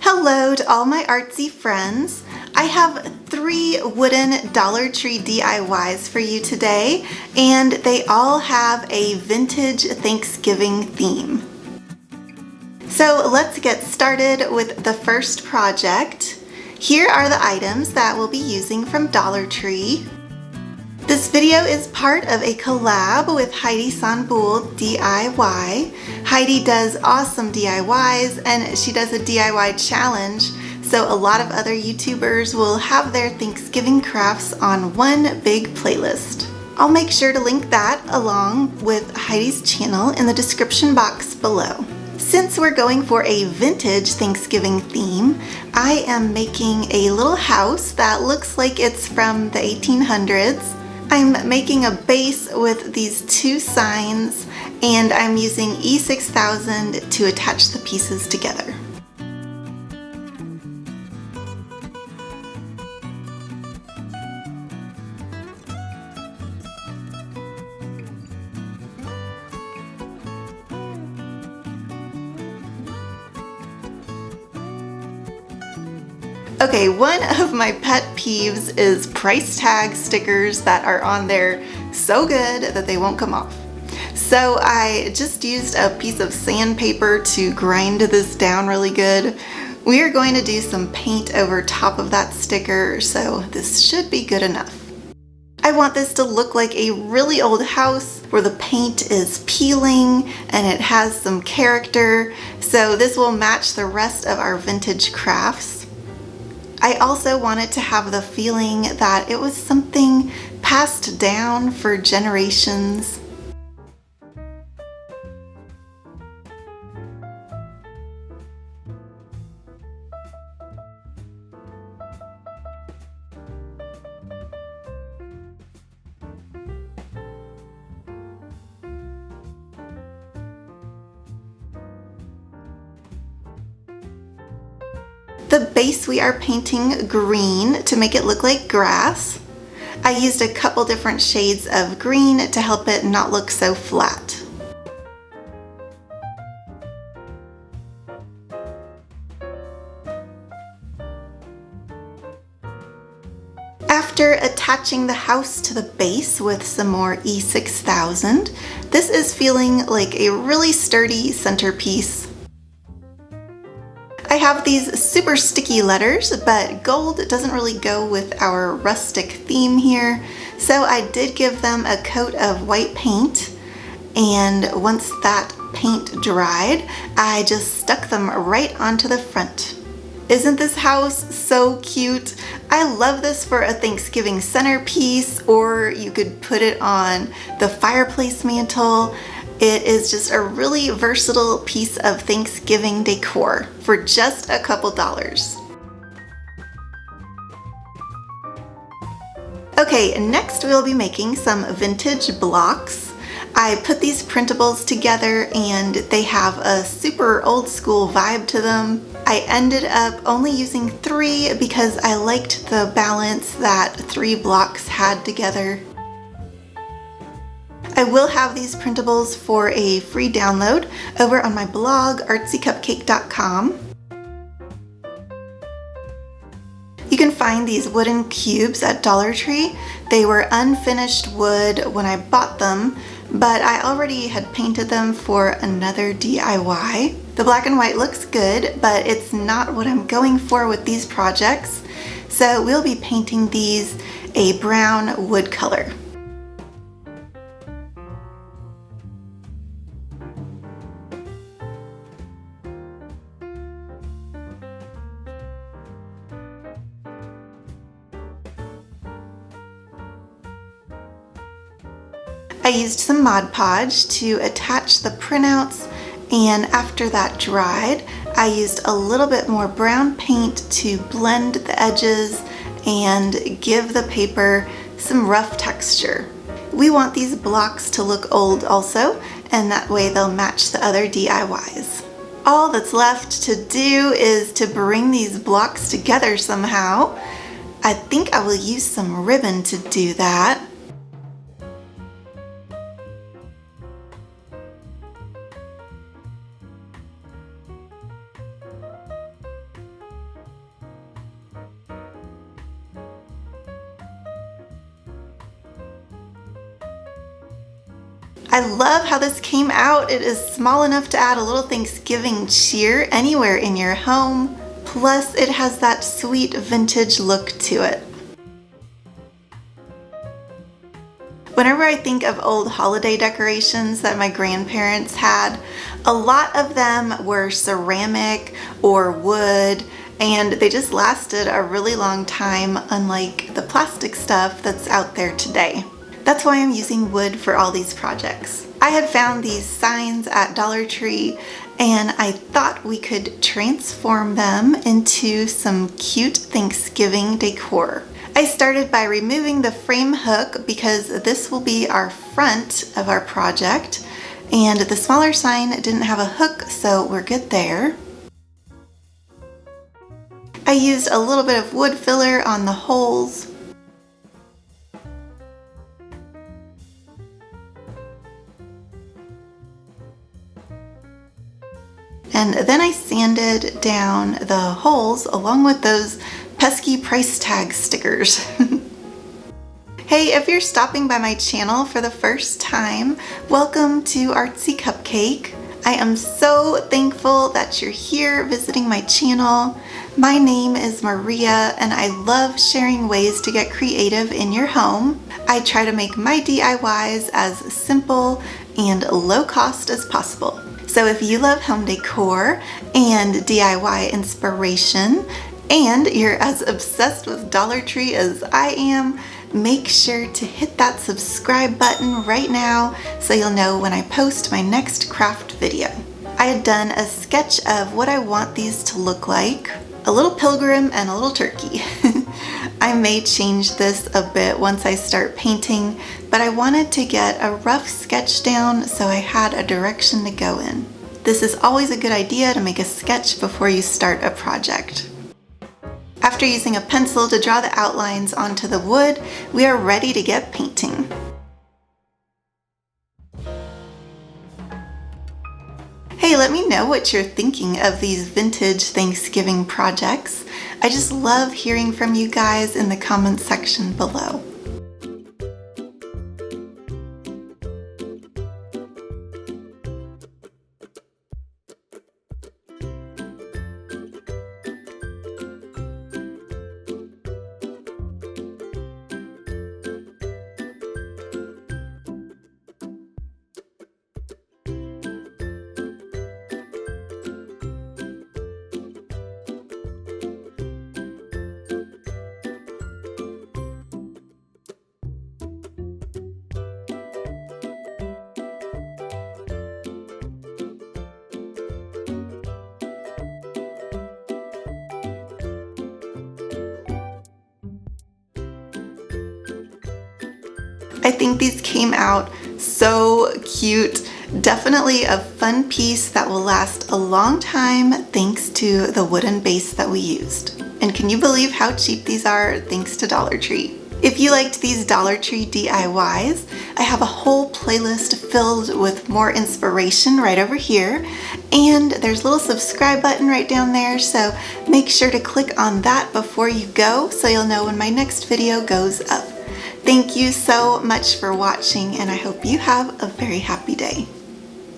Hello to all my artsy friends. I have 3 wooden Dollar Tree DIYs for you today, and they all have a vintage Thanksgiving theme. So let's get started with the first project. Here are the items that we'll be using from Dollar Tree. This video is part of a collab with Heidi Sanboul DIY. Heidi does awesome DIYs and she does a DIY challenge, so a lot of other YouTubers will have their Thanksgiving crafts on one big playlist. I'll make sure to link that along with Heidi's channel in the description box below. Since we're going for a vintage Thanksgiving theme, I am making a little house that looks like it's from the 1800s. I'm making a base with these 2 signs, and I'm using E6000 to attach the pieces together. Okay, one of my pet peeves is price tag stickers that are on there so good that they won't come off. So I just used a piece of sandpaper to grind this down really good. We are going to do some paint over top of that sticker, so this should be good enough. I want this to look like a really old house where the paint is peeling and it has some character, so this will match the rest of our vintage crafts. I also wanted to have the feeling that it was something passed down for generations. The base we are painting green to make it look like grass. I used a couple different shades of green to help it not look so flat. After attaching the house to the base with some more E6000, this is feeling like a really sturdy centerpiece. I have these super sticky letters, but gold doesn't really go with our rustic theme here, so I did give them a coat of white paint, and once that paint dried, I just stuck them right onto the front. Isn't this house so cute? I love this for a Thanksgiving centerpiece, or you could put it on the fireplace mantle. It is just a really versatile piece of Thanksgiving decor for just a couple dollars. Okay, next we'll be making some vintage blocks. I put these printables together and they have a super old school vibe to them. I ended up only using 3 because I liked the balance that 3 blocks had together. I will have these printables for a free download over on my blog, artsycupcake.com. You can find these wooden cubes at Dollar Tree. They were unfinished wood when I bought them, but I already had painted them for another DIY. The black and white looks good, but it's not what I'm going for with these projects. So we'll be painting these a brown wood color. I used some Mod Podge to attach the printouts, and after that dried, I used a little bit more brown paint to blend the edges and give the paper some rough texture. We want these blocks to look old also, and that way they'll match the other DIYs. All that's left to do is to bring these blocks together somehow. I think I will use some ribbon to do that. I love how this came out. It is small enough to add a little Thanksgiving cheer anywhere in your home. Plus, it has that sweet vintage look to it. Whenever I think of old holiday decorations that my grandparents had, a lot of them were ceramic or wood, and they just lasted a really long time, unlike the plastic stuff that's out there today. That's why I'm using wood for all these projects. I had found these signs at Dollar Tree, and I thought we could transform them into some cute Thanksgiving decor. I started by removing the frame hook because this will be our front of our project, and the smaller sign didn't have a hook, so we're good there. I used a little bit of wood filler on the holes. And then I sanded down the holes along with those pesky price tag stickers. Hey, if you're stopping by my channel for the first time, welcome to Artsy Cupcake. I am so thankful that you're here visiting my channel. My name is Maria, and I love sharing ways to get creative in your home. I try to make my DIYs as simple and low cost as possible. So if you love home decor and DIY inspiration, and you're as obsessed with Dollar Tree as I am, make sure to hit that subscribe button right now so you'll know when I post my next craft video. I had done a sketch of what I want these to look like. A little pilgrim and a little turkey. I may change this a bit once I start painting, but I wanted to get a rough sketch down so I had a direction to go in. This is always a good idea to make a sketch before you start a project. After using a pencil to draw the outlines onto the wood, we are ready to get painting. Hey, let me know what you're thinking of these vintage Thanksgiving projects. I just love hearing from you guys in the comments section below. I think these came out so cute. Definitely a fun piece that will last a long time thanks to the wooden base that we used. And can you believe how cheap these are thanks to Dollar Tree? If you liked these Dollar Tree DIYs, I have a whole playlist filled with more inspiration right over here. And there's a little subscribe button right down there, so make sure to click on that before you go so you'll know when my next video goes up. Thank you so much for watching, and I hope you have a very happy day.